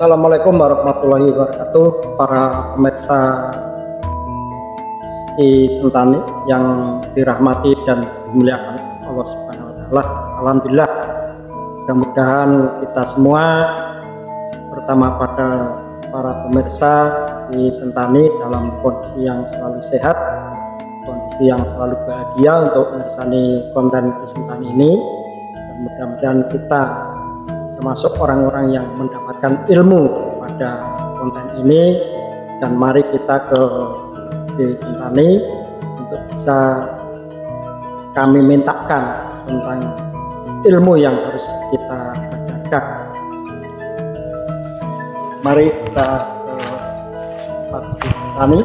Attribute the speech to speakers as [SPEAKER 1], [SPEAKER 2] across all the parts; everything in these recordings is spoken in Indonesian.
[SPEAKER 1] Assalamualaikum warahmatullahi wabarakatuh, para pemirsa di Sentani yang dirahmati dan dimuliakan Allah Subhanahu wa Ta'ala. Alhamdulillah, mudah-mudahan kita semua, pertama pada para pemirsa di Sentani dalam kondisi yang selalu sehat, kondisi yang selalu bahagia untuk mengersani konten di Sentani ini, dan mudah-mudahan kita termasuk orang-orang yang mendapatkan ilmu pada konten ini. Dan mari kita ke Sentani untuk bisa kami mintakan tentang ilmu yang harus kita belajar. Mari kita ke Sentani.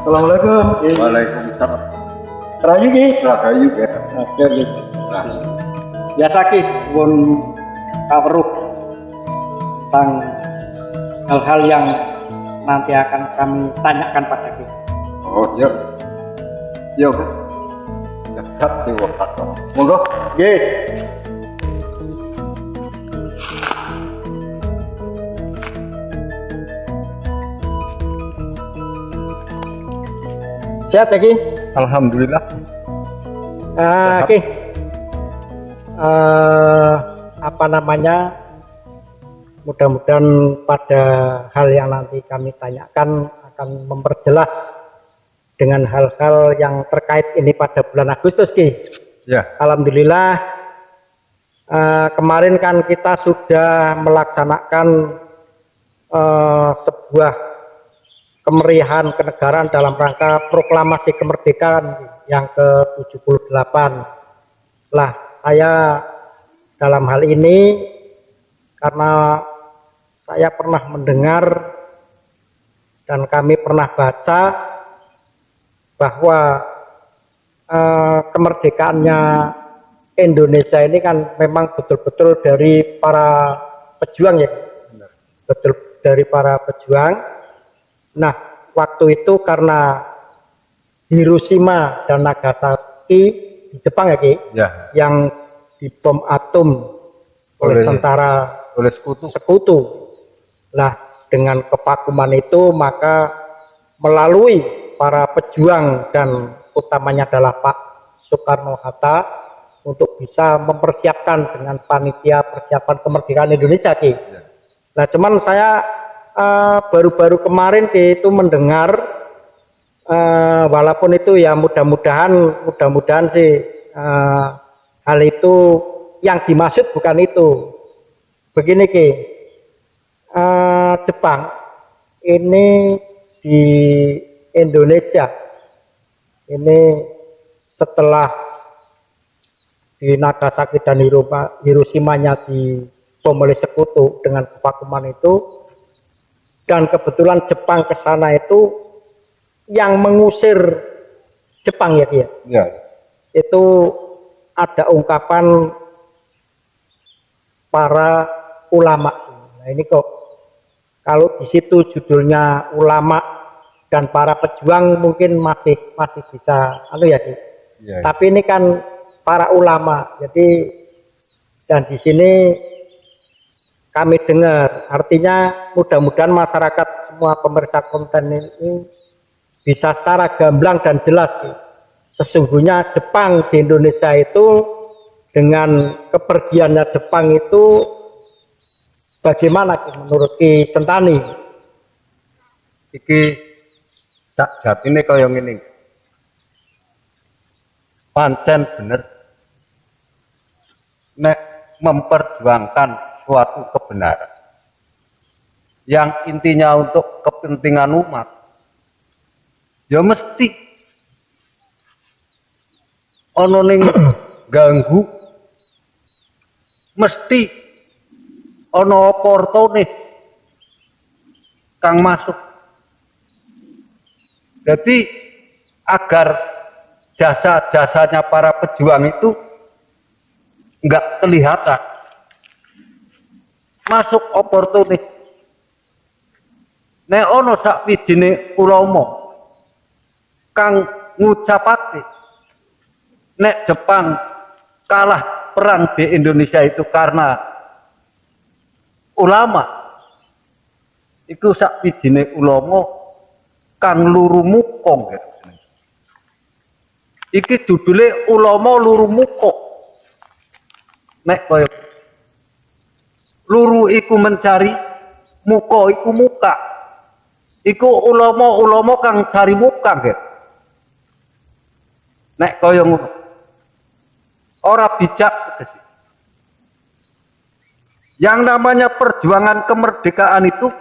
[SPEAKER 1] Assalamualaikum.
[SPEAKER 2] Waalaikumsalam.
[SPEAKER 1] Rayu ki?
[SPEAKER 2] Rahayu ya.
[SPEAKER 1] Oke gitu. Biasa ki pun kaweruh tentang hal-hal yang nanti akan kami tanyakan pada kita.
[SPEAKER 2] Oh iya. Iya kan. Dekat di waktu. Monggo.
[SPEAKER 1] Nggih. Sehat ya ki?
[SPEAKER 2] Alhamdulillah.
[SPEAKER 1] Oke. Apa namanya? Mudah-mudahan pada hal yang nanti kami tanyakan akan memperjelas dengan hal-hal yang terkait ini pada bulan Agustus ki.
[SPEAKER 2] Ya.
[SPEAKER 1] Alhamdulillah, kemarin kan kita sudah melaksanakan sebuah kemeriahan kenegaraan dalam rangka proklamasi kemerdekaan yang ke-78. Lah, saya dalam hal ini karena saya pernah mendengar dan kami pernah baca bahwa kemerdekaannya Indonesia ini kan memang betul-betul dari para pejuang ya. Betul dari para pejuang. Nah, waktu itu karena Hiroshima dan Nagasaki di Jepang ya Ki,
[SPEAKER 2] Ya.
[SPEAKER 1] yang dibom atom oleh tentara
[SPEAKER 2] oleh
[SPEAKER 1] sekutu. Nah, dengan kevakuman itu maka melalui para pejuang dan utamanya adalah Pak Soekarno-Hatta untuk bisa mempersiapkan dengan panitia persiapan kemerdekaan Indonesia Ki.
[SPEAKER 2] Ya.
[SPEAKER 1] Nah, cuman saya baru-baru kemarin itu mendengar walaupun itu ya mudah-mudahan sih hal itu yang dimaksud bukan itu. Begini Ki, Jepang ini di Indonesia ini setelah di Nagasaki dan Hiroshima-nya dibom oleh sekutu dengan kevakuman itu, dan kebetulan Jepang ke sana itu yang mengusir Jepang ya dia.
[SPEAKER 2] Ya.
[SPEAKER 1] Itu ada ungkapan para ulama. Nah, ini kok kalau di situ judulnya ulama dan para pejuang mungkin masih bisa ya, ya. Tapi ini kan para ulama. Jadi dan di sini kami dengar, artinya mudah-mudahan masyarakat semua pemirsa konten ini bisa secara gamblang dan jelas. Sesungguhnya Jepang di Indonesia itu dengan kepergiannya Jepang itu bagaimana menurut Ki Sentani?
[SPEAKER 2] Iki tak jatine kaya ngene. Pancen bener nek memperjuangkan suatu kebenaran yang intinya untuk kepentingan umat, ya mesti ono ning ganggu, mesti ono oportunis kang masuk. Jadi agar jasa-jasanya para pejuang itu enggak kelihatan, masuk oportunis. Nek ono sakwijine ulama kang ngucapake nek Jepang kalah perang di Indonesia itu karena ulama. Iku sak wijine ulama kang luru mukong gitu. Iki judule ulama luru mukong. Nek koyo luru iku mencari, muka iku muka. Iku ulama-ulama kang cari muka gitu. Nek koyo ngono. Ora bijak. Yang namanya perjuangan kemerdekaan itu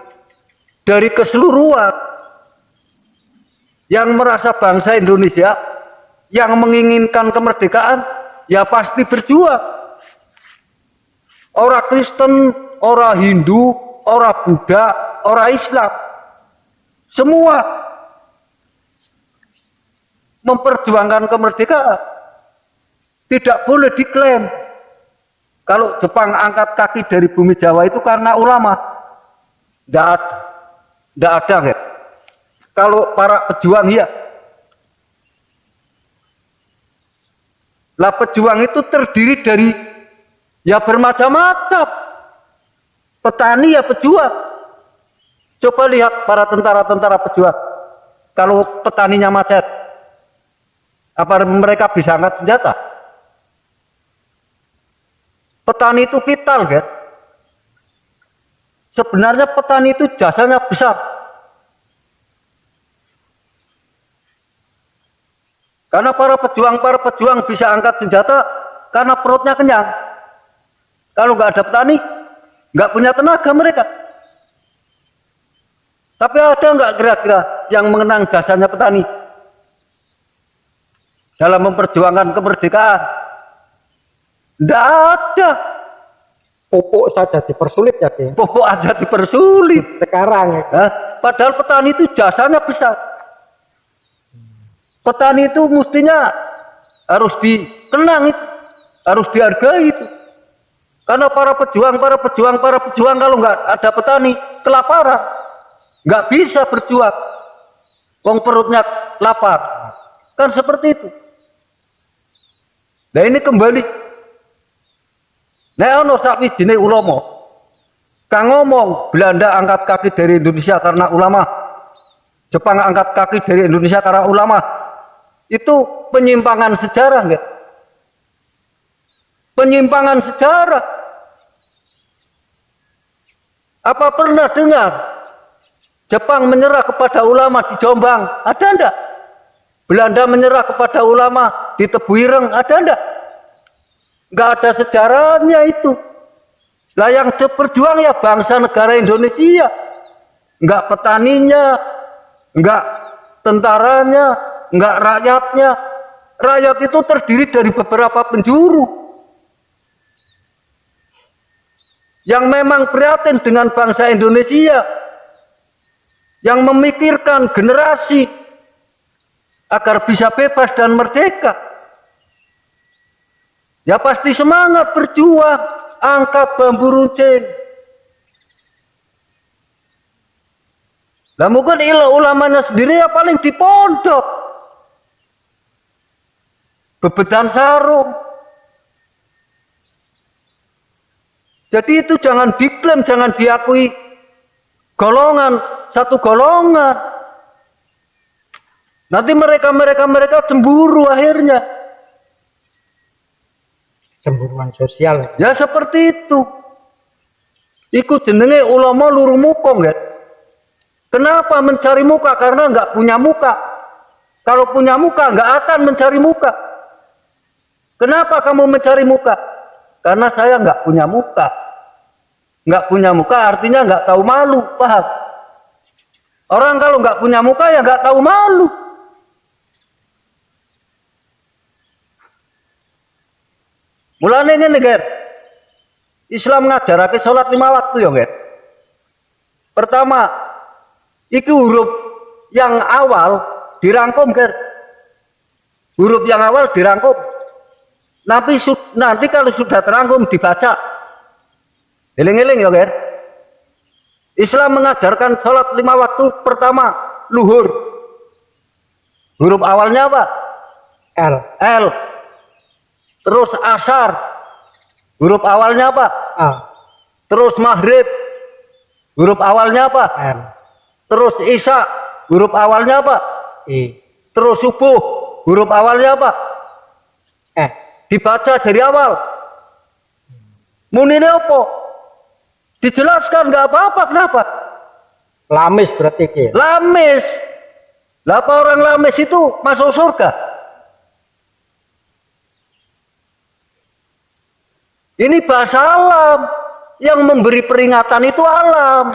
[SPEAKER 2] dari keseluruhan. Yang merasa bangsa Indonesia yang menginginkan kemerdekaan ya pasti berjuang. Orang Kristen, orang Hindu, orang Buddha, orang Islam, semua memperjuangkan kemerdekaan. Tidak boleh diklaim kalau Jepang angkat kaki dari bumi Jawa itu karena ulama. Tidak ada ya. Kalau para pejuang ya. Lah pejuang itu terdiri dari ya bermacam-macam. Petani ya pejuang. Coba lihat para tentara-tentara pejuang. Kalau petaninya macet, apa mereka bisa angkat senjata? Petani itu vital kan? Sebenarnya petani itu jasanya besar. Karena para pejuang bisa angkat senjata karena perutnya kenyang. Kalau nggak ada petani, nggak punya tenaga mereka. Tapi ada nggak kira-kira yang mengenang jasanya petani dalam memperjuangkan kemerdekaan? Nggak ada.
[SPEAKER 1] Pupuk saja dipersulit ya, Ki.
[SPEAKER 2] Pupuk aja dipersulit
[SPEAKER 1] Sekarang ya.
[SPEAKER 2] nah, padahal petani itu jasanya besar. Petani itu mestinya harus dikenang itu, harus dihargai itu. Karena para pejuang kalau nggak ada petani kelaparan, nggak bisa berjuang. Wong perutnya lapar, kan seperti itu. Nah ini kembali. Nah ono sak wijine ulama kang ngomong Belanda angkat kaki dari Indonesia karena ulama, Jepang angkat kaki dari Indonesia karena ulama. Itu penyimpangan sejarah enggak? Penyimpangan sejarah. Apa pernah dengar Jepang menyerah kepada ulama di Jombang? Ada enggak? Belanda menyerah kepada ulama di Tebuireng? Ada enggak? Enggak ada sejarahnya itu. Lah yang berjuang ya bangsa negara Indonesia. Enggak petaninya, enggak tentaranya, enggak rakyatnya. Rakyat itu terdiri dari beberapa penjuru yang memang prihatin dengan bangsa Indonesia, yang memikirkan generasi agar bisa bebas dan merdeka. Ya pasti semangat berjuang, angkat bambu runcing. Lah mungkin ulamanya sendiri ya paling di pondok, bebetan sarung. Jadi itu jangan diklaim, jangan diakui golongan, satu golongan. Nanti mereka cemburu akhirnya.
[SPEAKER 1] Cemburuan sosial.
[SPEAKER 2] Ya seperti itu. Iku jenenge ulama luru mukong ya. Kenapa mencari muka? Karena nggak punya muka. Kalau punya muka nggak akan mencari muka. Kenapa kamu mencari muka? Karena saya nggak punya muka. Nggak punya muka artinya nggak tahu malu, paham? Orang kalau nggak punya muka ya nggak tahu malu. Mulane ngene, Ger. Islam ngajarake salat 5 waktu ya, Ger. Pertama, iki huruf yang awal dirangkum, Ger. Huruf yang awal dirangkum. Nanti kalau sudah terangkum dibaca. Eling-eling ya, Ger. Islam mengajarkan salat 5 waktu. Pertama, luhur. Huruf awalnya apa?
[SPEAKER 1] L.
[SPEAKER 2] L. terus asar, huruf awalnya apa?
[SPEAKER 1] A,
[SPEAKER 2] Terus maghrib, huruf awalnya apa?
[SPEAKER 1] M,
[SPEAKER 2] Terus isya, huruf awalnya apa?
[SPEAKER 1] I,
[SPEAKER 2] Terus subuh, huruf awalnya apa?
[SPEAKER 1] S,
[SPEAKER 2] Dibaca dari awal. Munine apa? Dijelaskan nggak apa-apa, kenapa?
[SPEAKER 1] lamis berarti ki.
[SPEAKER 2] Lamis. Lah apa orang lamis itu masuk surga? Ini bahasa alam. Yang memberi peringatan itu alam.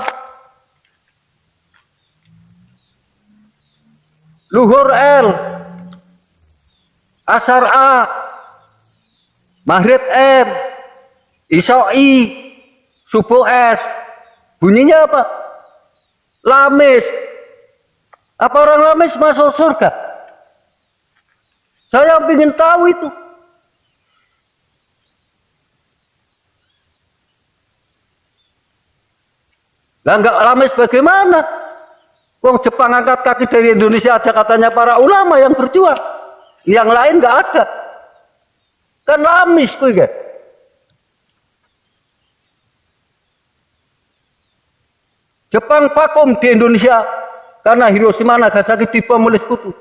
[SPEAKER 2] Luhur L, asar A, maghrib M, isya I, subuh S. Bunyinya apa? Lamis. Apa orang lamis masuk surga? Saya ingin tahu itu. Lah enggak lamis bagaimana? Wong Jepang angkat kaki dari Indonesia aja katanya para ulama yang berjuang. Yang lain enggak ada. Kan lamis kuwi kan. Jepang vakum di Indonesia karena Hiroshima Nagasaki dibom oleh sekutu.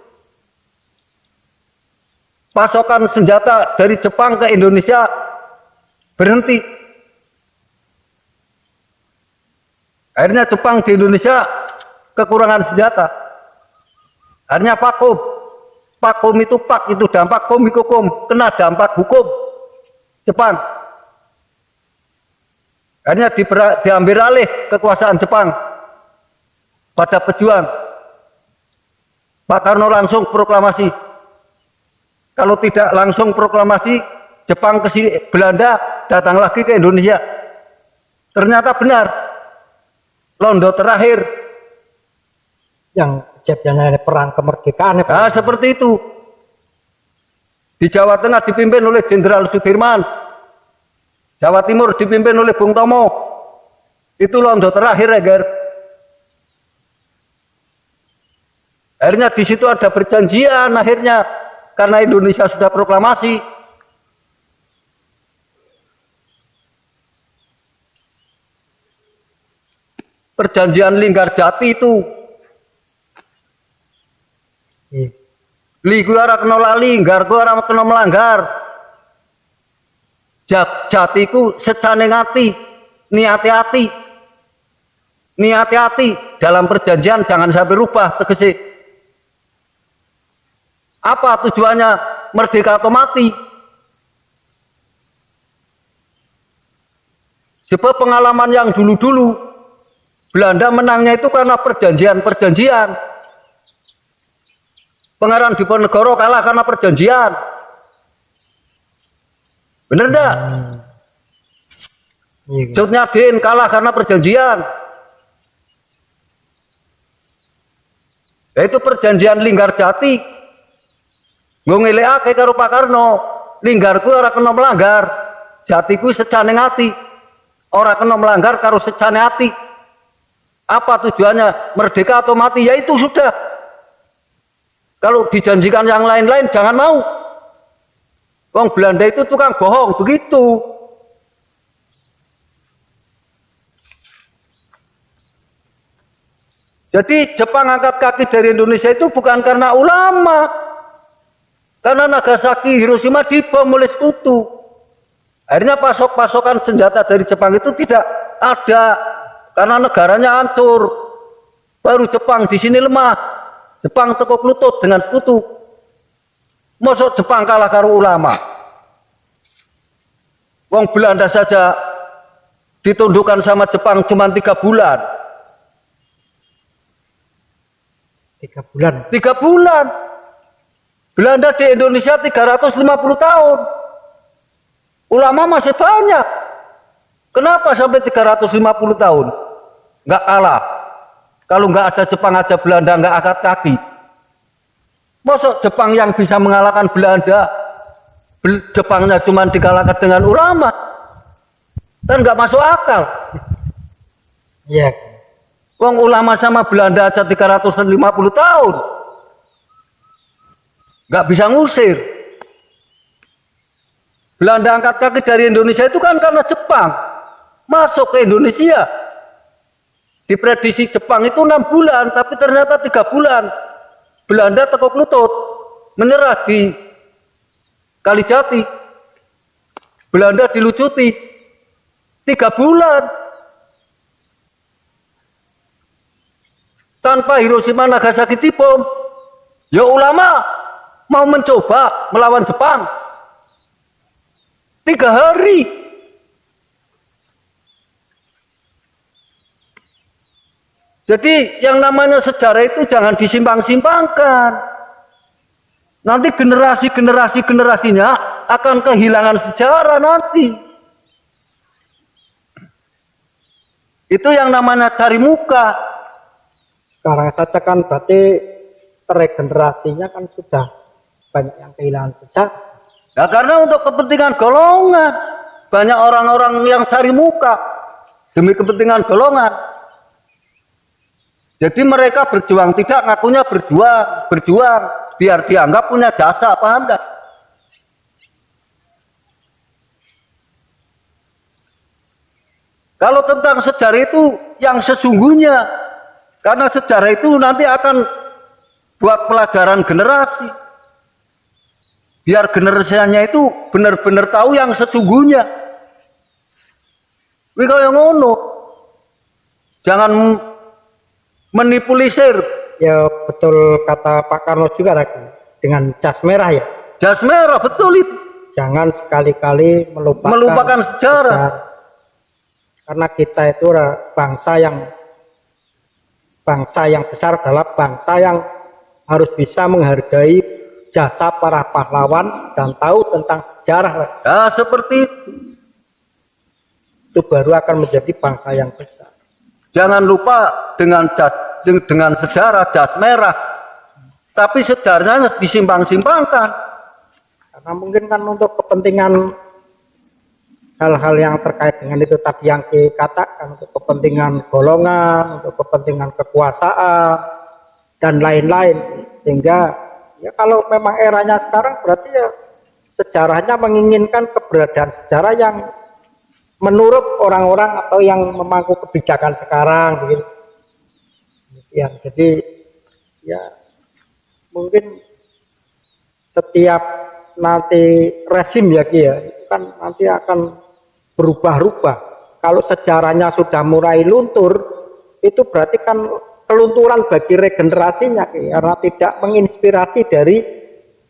[SPEAKER 2] Pasokan senjata dari Jepang ke Indonesia berhenti. Akhirnya Jepang di Indonesia kekurangan senjata. Akhirnya vakum. Vakum itu pak itu dampak hukum, kena dampak hukum Jepang. Akhirnya diambil alih kekuasaan Jepang pada pejuang. Pak Karno langsung proklamasi. Kalau tidak langsung proklamasi, Jepang ke sini, Belanda datang lagi ke Indonesia. Ternyata benar. Londo terakhir
[SPEAKER 1] Yang kejadiannya perang kemerdekaan.
[SPEAKER 2] nah, seperti itu. Di Jawa Tengah dipimpin oleh Jenderal Sudirman. Jawa Timur dipimpin oleh Bung Tomo. Itu londo terakhir ya, Ger. Akhirnya di situ ada perjanjian akhirnya karena Indonesia sudah proklamasi. Perjanjian Linggarjati itu. Li kuwi ora kena lali, nggar kuwi ora kena melanggar. Jatiku secane ngati, niati hati. Niati hati dalam perjanjian jangan sampai rubah tegese. Apa tujuannya? Merdeka atau mati? Sebab pengalaman yang dulu-dulu Belanda menangnya itu karena perjanjian-perjanjian. Pangeran Diponegoro kalah karena perjanjian. Bener enggak? Cut Nyadin kalah karena perjanjian. Yaitu perjanjian Linggarjati. Nggo ngelekake karo Pak Karno, linggarku ora kena melanggar. Jatiku secane ati. Ora kena melanggar karo secane ati. Apa tujuannya? Merdeka atau mati? Ya itu sudah. Kalau dijanjikan yang lain-lain jangan mau. Wong Belanda itu tukang bohong, begitu. Jadi Jepang angkat kaki dari Indonesia itu bukan karena ulama. Karena Nagasaki, Hiroshima dibom oleh sekutu. Akhirnya pasokan senjata dari Jepang itu tidak ada. Karena negaranya hancur. Baru Jepang di sini lemah. Jepang tekuk lutut dengan sekutu. Mosok Jepang kalah karo ulama. Wong Belanda saja ditundukkan sama Jepang cuma 3 bulan.
[SPEAKER 1] 3 bulan.
[SPEAKER 2] 3 bulan. Belanda di Indonesia 350 tahun. Ulama masih banyak. Kenapa sampai 350 tahun? Nggak kalah. Kalau nggak ada Jepang aja Belanda nggak angkat kaki. Masuk Jepang yang bisa mengalahkan Belanda, Jepangnya cuma dikalahkan dengan ulama, kan nggak masuk akal.
[SPEAKER 1] Iya.
[SPEAKER 2] Wong ulama sama Belanda aja 350 tahun, nggak bisa ngusir. Belanda angkat kaki dari Indonesia itu kan karena Jepang masuk ke Indonesia. Diprediksi Jepang itu 6 bulan, tapi ternyata 3 bulan. Belanda tekuk lutut, menyerah di Kalijati. Belanda dilucuti 3 bulan. Tanpa Hiroshima Nagasaki dibom. Ya ulama mau mencoba melawan Jepang 3 hari. Jadi yang namanya sejarah itu jangan disimpang-simpangkan. Nanti generasinya akan kehilangan sejarah nanti. Itu yang namanya cari muka.
[SPEAKER 1] Sekarang saja kan berarti regenerasinya kan sudah banyak yang kehilangan sejarah.
[SPEAKER 2] Nah, karena untuk kepentingan golongan, banyak orang-orang yang cari muka demi kepentingan golongan. Jadi mereka berjuang, tidak ngakunya berjuang biar dianggap punya jasa, paham enggak? Kalau tentang sejarah itu yang sesungguhnya, karena sejarah itu nanti akan buat pelajaran generasi. Biar generasinya itu benar-benar tahu yang sesungguhnya. Wih kaya ngono. Jangan manipulisir.
[SPEAKER 1] Ya betul kata Pak Karno juga lagi, dengan jas merah ya.
[SPEAKER 2] Jas merah, betul itu.
[SPEAKER 1] Jangan sekali-kali
[SPEAKER 2] Melupakan sejarah.
[SPEAKER 1] Karena kita itu bangsa yang besar adalah bangsa yang harus bisa menghargai jasa para pahlawan dan tahu tentang sejarah.
[SPEAKER 2] Ya seperti itu.
[SPEAKER 1] Itu baru akan menjadi bangsa yang besar.
[SPEAKER 2] Jangan lupa dengan sejarah jas merah, tapi sejarahnya disimpang-simpangkan.
[SPEAKER 1] Karena mungkin kan untuk kepentingan hal-hal yang terkait dengan itu tadi yang dikatakan, untuk kepentingan golongan, untuk kepentingan kekuasaan dan lain-lain, sehingga ya kalau memang eranya sekarang berarti ya sejarahnya menginginkan keberadaan sejarah yang menurut orang-orang atau yang memangku kebijakan sekarang begitu. Ya, jadi ya mungkin setiap nanti rezim ya Ki ya, itu kan nanti akan berubah-ubah. Kalau sejarahnya sudah mulai luntur, itu berarti kan kelunturan bagi regenerasinya Ki, karena tidak menginspirasi dari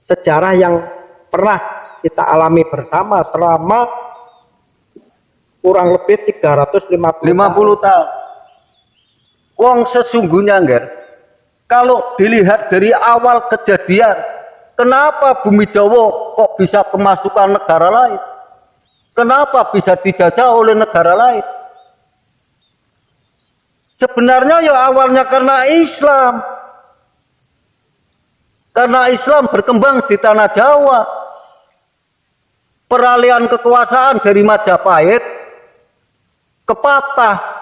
[SPEAKER 1] sejarah yang pernah kita alami bersama selama kurang lebih 350
[SPEAKER 2] tahun. Wong sesungguhnya enggak. Kalau dilihat dari awal kejadian, kenapa bumi Jawa kok bisa kemasukan negara lain? Kenapa bisa dijajah oleh negara lain? Sebenarnya ya awalnya karena Islam. Karena Islam berkembang di tanah Jawa. Peralihan kekuasaan dari Majapahit ke Patah.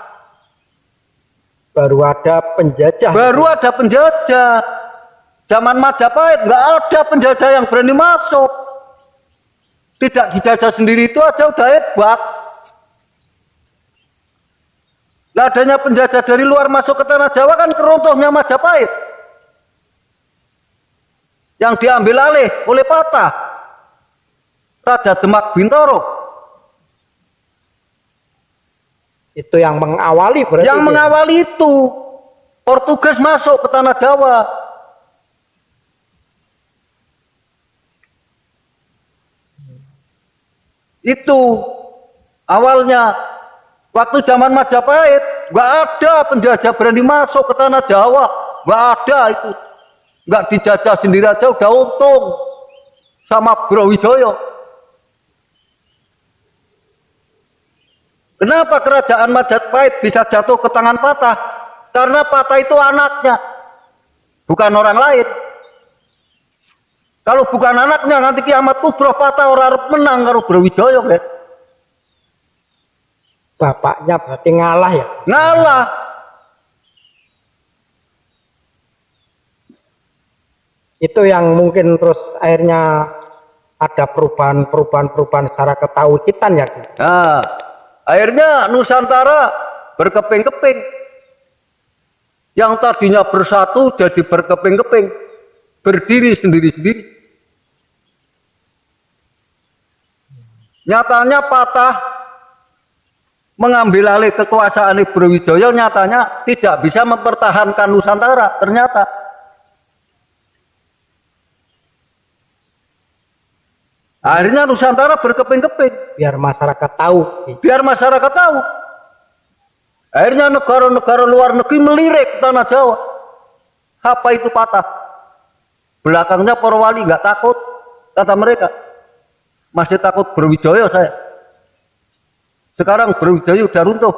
[SPEAKER 1] baru ada penjajah.
[SPEAKER 2] Zaman Majapahit nggak ada penjajah yang berani masuk. Tidak dijajah sendiri itu aja udah hebat. Nah, adanya penjajah dari luar masuk ke tanah Jawa kan keruntuhnya Majapahit yang diambil alih oleh Patah, Raja Demak Bintoro.
[SPEAKER 1] Itu yang mengawali berarti.
[SPEAKER 2] Yang mengawali itu Portugis masuk ke tanah Jawa. Itu awalnya. Waktu zaman Majapahit nggak ada penjajah berani masuk ke tanah Jawa, nggak ada itu, nggak dijajah sendiri aja udah untung sama Brawijaya. Kenapa kerajaan Majapahit bisa jatuh ke tangan Patah? Karena Patah itu anaknya, bukan orang lain. Kalau bukan anaknya nanti kiamat kubroh Patah orang menang karo Brawijaya kan?
[SPEAKER 1] Bapaknya berarti ngalah ya?
[SPEAKER 2] Ngalah.
[SPEAKER 1] Itu yang mungkin terus akhirnya ada perubahan secara ketauhidan ya Ki.
[SPEAKER 2] Nah, akhirnya Nusantara berkeping-keping. Yang tadinya bersatu jadi berkeping-keping, berdiri sendiri-sendiri. Nyatanya patah mengambil alih kekuasaan Brawijaya, nyatanya tidak bisa mempertahankan Nusantara ternyata. Akhirnya Nusantara berkeping-keping.
[SPEAKER 1] Biar masyarakat tahu Ki.
[SPEAKER 2] Biar masyarakat tahu. Akhirnya negara-negara luar negeri melirik tanah Jawa. Apa itu patah? Belakangnya para wali nggak takut, kata mereka. Masih takut Brawijaya saya. Sekarang Brawijaya udah runtuh.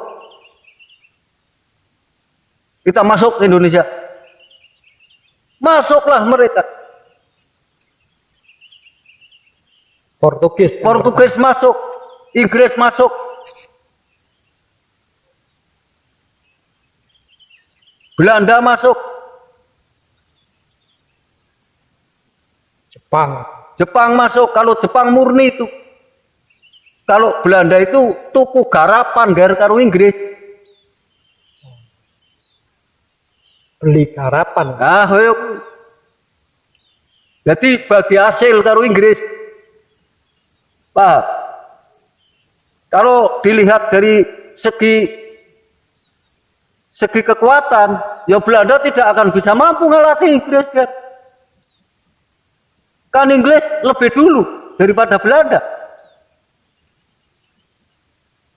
[SPEAKER 2] Kita masuk ke Indonesia. Masuklah mereka. Portugis masuk, Inggris masuk. Belanda masuk. Jepang masuk. Kalau Jepang murni itu. Kalau Belanda itu tuku garapan karo Inggris.
[SPEAKER 1] Beli garapan.
[SPEAKER 2] Nah, jadi bagi hasil karo Inggris. Pak, kalau dilihat dari segi kekuatan, ya Belanda tidak akan bisa mampu ngelatih Inggris kan. Kan Inggris lebih dulu daripada Belanda.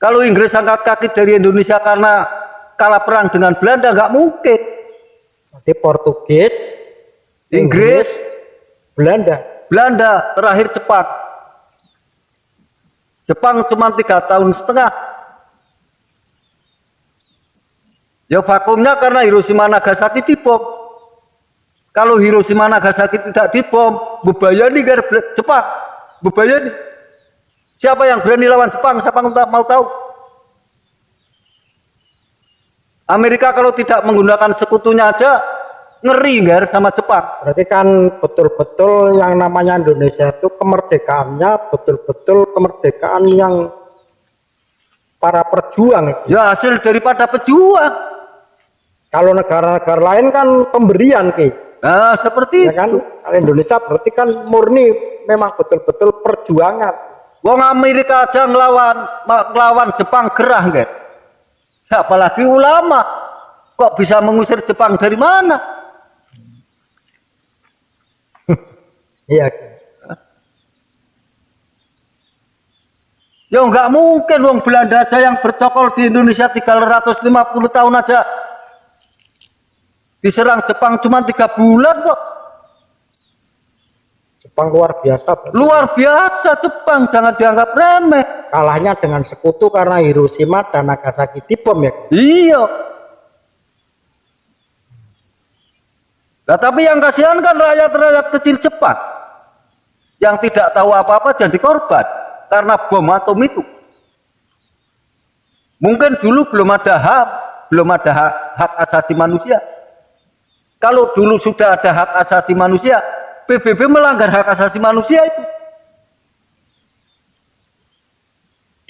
[SPEAKER 2] Kalau Inggris angkat kaki dari Indonesia karena kalah perang dengan Belanda, nggak mungkin.
[SPEAKER 1] Berarti Portugis,
[SPEAKER 2] Inggris,
[SPEAKER 1] Belanda,
[SPEAKER 2] terakhir Jepang. Jepang cuma 3,5 tahun. Ya vakumnya karena Hiroshima Nagasaki dibom. Kalau Hiroshima Nagasaki tidak dibom, bebayani kan Jepang. Bebayani. Siapa yang berani lawan Jepang? Siapa yang mau tahu? Amerika kalau tidak menggunakan sekutunya aja ngeri nggak sama Jepang.
[SPEAKER 1] Berarti kan betul-betul yang namanya Indonesia itu kemerdekaannya betul-betul kemerdekaan yang para perjuang.
[SPEAKER 2] Ya hasil daripada pejuang.
[SPEAKER 1] Kalau negara-negara lain kan pemberian Ki.
[SPEAKER 2] Nah seperti
[SPEAKER 1] Ya kan, kalau Indonesia berarti kan murni memang betul-betul perjuangan.
[SPEAKER 2] Wong Amerika aja ngelawan Jepang gerah nggak? Apalagi ulama kok bisa mengusir Jepang dari mana?
[SPEAKER 1] Iya.
[SPEAKER 2] Ya nggak mungkin wong Belanda aja yang bercokol di Indonesia 350 tahun aja diserang Jepang cuma 3 bulan kok.
[SPEAKER 1] Jepang luar biasa.
[SPEAKER 2] Luar biasa Jepang, jangan dianggap remeh.
[SPEAKER 1] Kalahnya dengan sekutu karena Hiroshima dan Nagasaki dibom ya.
[SPEAKER 2] Iya. Nah, tapi yang kasihan kan rakyat-rakyat kecil Jepang yang tidak tahu apa-apa jadi korban karena bom atom itu. Mungkin dulu belum ada hak asasi manusia. Kalau dulu sudah ada hak asasi manusia, PBB melanggar hak asasi manusia itu.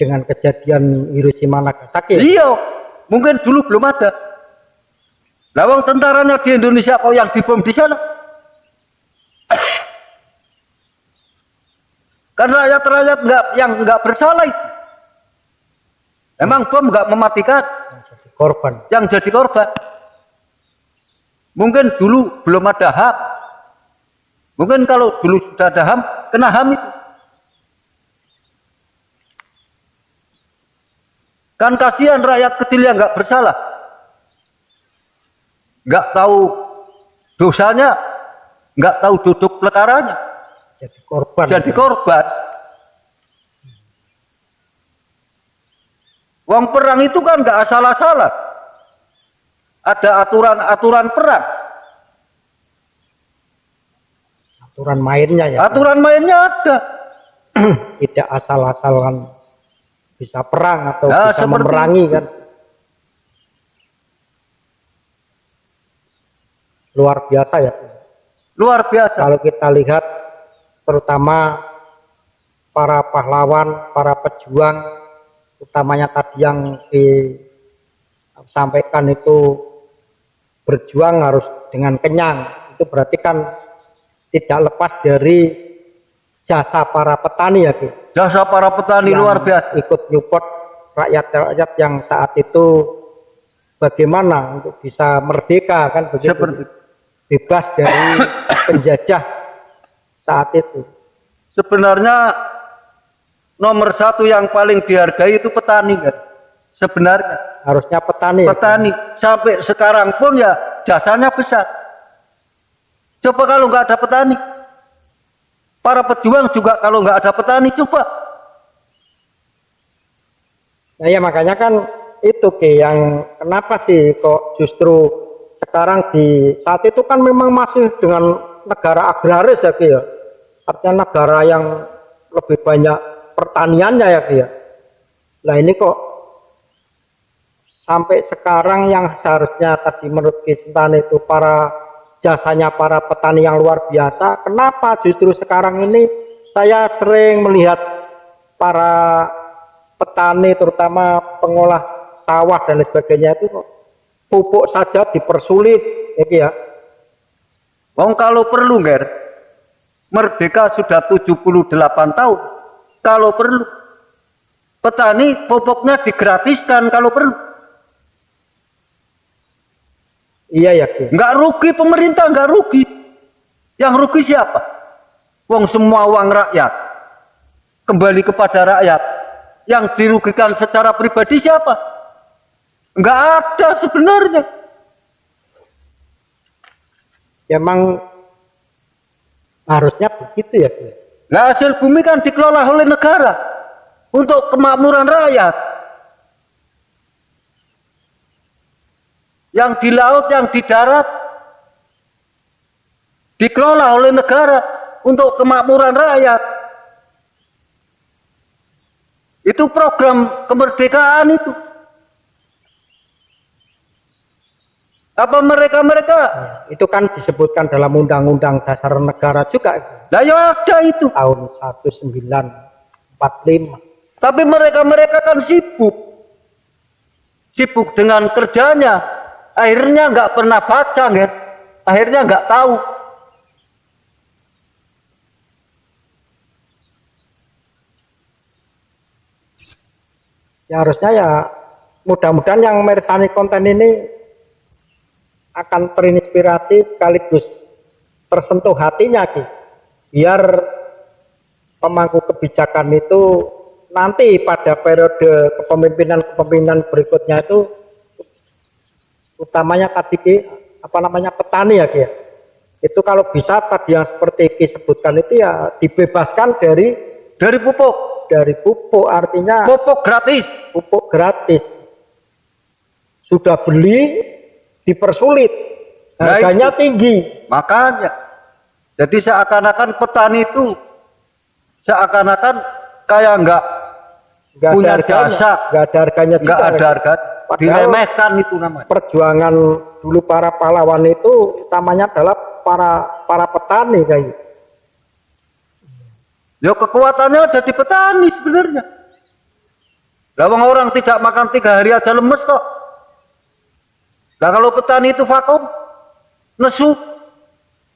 [SPEAKER 1] Dengan kejadian Hiroshima Nagasaki.
[SPEAKER 2] Iya, mungkin dulu belum ada. Lawang tentaranya di Indonesia kok yang dibom di sana. Kan rakyat-rakyat yang nggak bersalah itu. Emang bom nggak mematikan? Yang jadi korban. Mungkin dulu belum ada HAM. Mungkin kalau dulu sudah ada HAM, kena HAM itu. Kan kasihan rakyat kecil yang nggak bersalah. Nggak tahu dosanya, nggak tahu duduk perkaranya. Jadi korban. Wong perang itu kan nggak asal-asalan. Ada aturan-aturan perang.
[SPEAKER 1] Aturan mainnya ya.
[SPEAKER 2] Aturan mainnya ada.
[SPEAKER 1] Tidak asal-asalan bisa perang atau
[SPEAKER 2] Nah,
[SPEAKER 1] bisa memerangi kan. Luar biasa ya.
[SPEAKER 2] Luar biasa.
[SPEAKER 1] Kalau kita lihat terutama para pahlawan, para pejuang, utamanya tadi yang disampaikan itu berjuang harus dengan kenyang. Itu berarti kan tidak lepas dari jasa para petani ya, Ki.
[SPEAKER 2] Jasa para petani
[SPEAKER 1] Yang
[SPEAKER 2] luar biasa.
[SPEAKER 1] ikut nyupport rakyat-rakyat yang saat itu bagaimana untuk bisa merdeka kan begitu.
[SPEAKER 2] Seperti
[SPEAKER 1] Bebas dari penjajah saat itu.
[SPEAKER 2] sebenarnya nomor satu yang paling dihargai itu petani kan. Sebenarnya
[SPEAKER 1] Harusnya petani.
[SPEAKER 2] petani sampai sekarang pun ya jasanya besar. Coba kalau nggak ada petani, para pejuang juga kalau nggak ada petani, coba.
[SPEAKER 1] Nah ya makanya kan itu Ki, yang kenapa sih kok justru sekarang di saat itu kan memang masih dengan negara agraris ya Ki ya. Artinya negara yang lebih banyak pertaniannya ya Ki ya. Nah ini kok sampai sekarang yang seharusnya tadi menurut Ki Sentani itu jasanya para petani yang luar biasa, kenapa justru sekarang ini saya sering melihat para petani terutama pengolah sawah dan lain sebagainya itu pupuk saja dipersulit ya Ki ya.
[SPEAKER 2] Wong kalau perlu Ger, merdeka sudah 78 tahun. Kalau perlu petani pupuknya digratiskan kalau perlu.
[SPEAKER 1] Iya ya Ki.
[SPEAKER 2] Nggak rugi pemerintah, nggak rugi. Yang rugi siapa? Wong semua uang rakyat kembali kepada rakyat. Yang dirugikan secara pribadi siapa? Nggak ada sebenarnya.
[SPEAKER 1] Emang harusnya begitu ya Ki.
[SPEAKER 2] Nah, hasil bumi kan dikelola oleh negara untuk kemakmuran rakyat. Yang di laut, yang di darat dikelola oleh negara untuk kemakmuran rakyat. Itu program kemerdekaan itu. Apa mereka-mereka?
[SPEAKER 1] Itu kan disebutkan dalam Undang-Undang Dasar Negara juga
[SPEAKER 2] Nah ya ada itu.
[SPEAKER 1] tahun 1945.
[SPEAKER 2] Tapi mereka-mereka kan sibuk. Sibuk dengan kerjanya. Akhirnya nggak pernah baca, kan? Akhirnya nggak tahu.
[SPEAKER 1] Ya harusnya ya mudah-mudahan yang meresani konten ini akan terinspirasi sekaligus tersentuh hatinya Ki. Biar pemangku kebijakan itu nanti pada periode kepemimpinan berikutnya itu utamanya tadi Ki, petani ya Ki ya. Itu kalau bisa tadi yang seperti Ki sebutkan itu ya dibebaskan dari
[SPEAKER 2] pupuk.
[SPEAKER 1] Dari pupuk, artinya
[SPEAKER 2] Pupuk gratis.
[SPEAKER 1] pupuk gratis. Sudah beli dipersulit, harganya tinggi.
[SPEAKER 2] Makanya jadi seakan-akan petani itu seakan-akan kayak nggak punya jasa,
[SPEAKER 1] nggak ada harganya juga.
[SPEAKER 2] nggak ada harga, diremehkan itu namanya.
[SPEAKER 1] Perjuangan dulu para pahlawan itu utamanya adalah para petani kayak gitu.
[SPEAKER 2] Ya kekuatannya ada di petani sebenarnya. Lawang orang tidak makan 3 hari aja lemes kok. Nah kalau petani itu vakum, nesu,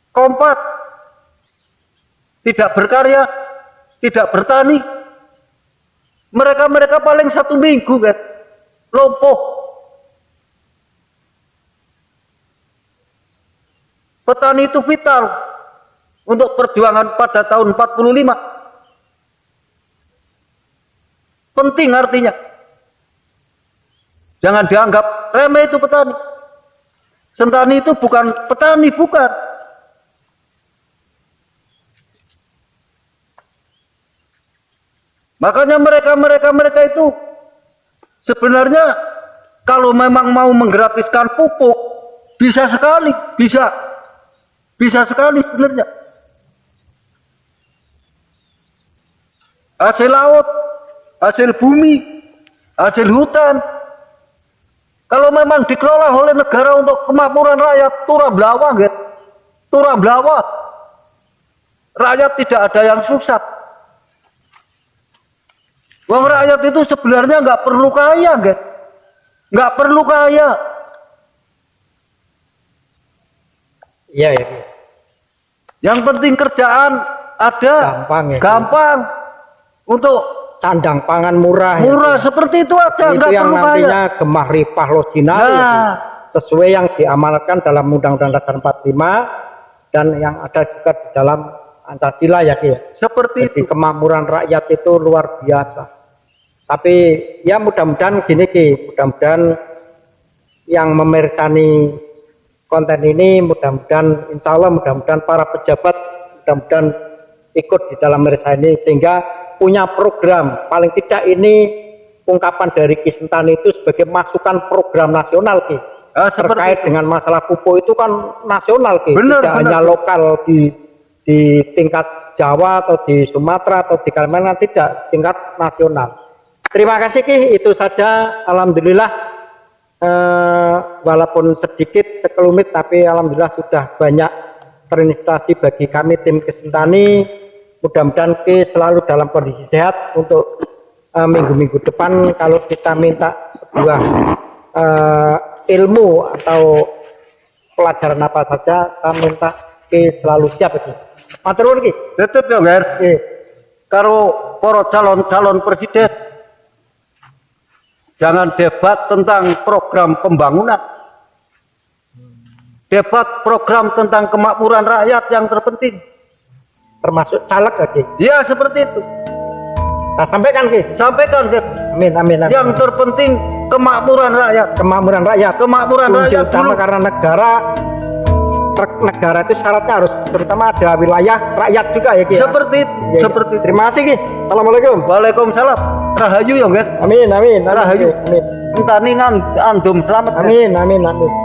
[SPEAKER 2] kompak, tidak berkarya, tidak bertani, mereka paling 1 minggu kan, lumpuh. Petani itu vital untuk perjuangan pada tahun 45. Penting artinya. Jangan dianggap remeh itu petani. Sentani itu bukan petani, bukan. Makanya mereka itu sebenarnya kalau memang mau menggratiskan pupuk bisa sekali, bisa sekali sebenarnya. Hasil laut, hasil bumi, hasil hutan, kalau memang dikelola oleh negara untuk kemakmuran rakyat, turah belawa, gitu. Turah belawa, rakyat tidak ada yang susah. Wong rakyat itu sebenarnya nggak perlu kaya, guys. Nggak perlu kaya.
[SPEAKER 1] Iya ya. Ki.
[SPEAKER 2] Yang penting kerjaan ada.
[SPEAKER 1] Gampang ya. Ki.
[SPEAKER 2] Gampang. Untuk
[SPEAKER 1] Sandang pangan murah.
[SPEAKER 2] murah seperti itu aja,
[SPEAKER 1] Itu
[SPEAKER 2] nggak
[SPEAKER 1] yang
[SPEAKER 2] perlu kaya.
[SPEAKER 1] nantinya gemah ripah lojinal ya, Ki.
[SPEAKER 2] Nah,
[SPEAKER 1] Sesuai yang diamalkan dalam Undang-Undang Dasar 45 dan yang ada juga di dalam Pancasila ya Ki.
[SPEAKER 2] seperti
[SPEAKER 1] Jadi
[SPEAKER 2] itu.
[SPEAKER 1] kemakmuran rakyat itu luar biasa. Tapi ya mudah-mudahan gini Ki, mudah-mudahan yang memersani konten ini mudah-mudahan insya Allah mudah-mudahan para pejabat mudah-mudahan ikut di dalam meresani ini sehingga punya program, paling tidak ini ungkapan dari Ki Sentani itu sebagai masukan program nasional Ki. Terkait dengan masalah pupuk itu kan nasional Ki, tidak hanya lokal di tingkat Jawa atau di Sumatera atau di Kalimantan, tidak, tingkat nasional. Terima kasih Ki, itu saja. Alhamdulillah walaupun sedikit sekelumit tapi alhamdulillah sudah banyak terinspirasi bagi kami tim Ki Sentani. Mudah-mudahan Ki selalu dalam kondisi sehat untuk minggu-minggu depan kalau kita minta sebuah ilmu atau pelajaran apa saja, saya minta Ki selalu siap Ki. Matur nuwun Ki.
[SPEAKER 2] Tetep ya, Ger. Karo para calon-calon presiden. Jangan debat tentang program pembangunan. Debat program tentang kemakmuran rakyat yang terpenting.
[SPEAKER 1] Termasuk caleg ya Ki.
[SPEAKER 2] Ya, seperti itu.
[SPEAKER 1] Nah, sampaikan Ki.
[SPEAKER 2] Sampaikan, Ger.
[SPEAKER 1] Amin, amin, amin.
[SPEAKER 2] Yang terpenting kemakmuran rakyat.
[SPEAKER 1] Kemakmuran rakyat.
[SPEAKER 2] Kemakmuran
[SPEAKER 1] Kunci
[SPEAKER 2] rakyat
[SPEAKER 1] utama
[SPEAKER 2] dulu.
[SPEAKER 1] karena negara itu syaratnya harus terutama ada wilayah rakyat juga ya Ki.
[SPEAKER 2] Seperti itu.
[SPEAKER 1] Ya,
[SPEAKER 2] Seperti itu.
[SPEAKER 1] Terima kasih Ki. Assalamualaikum.
[SPEAKER 2] Waalaikumsalam. Rahayu ya, Ger.
[SPEAKER 1] Amin, amin.
[SPEAKER 2] Rahayu.
[SPEAKER 1] Amin.
[SPEAKER 2] Entah nih andum selamat. Ger.
[SPEAKER 1] Amin, amin, amin.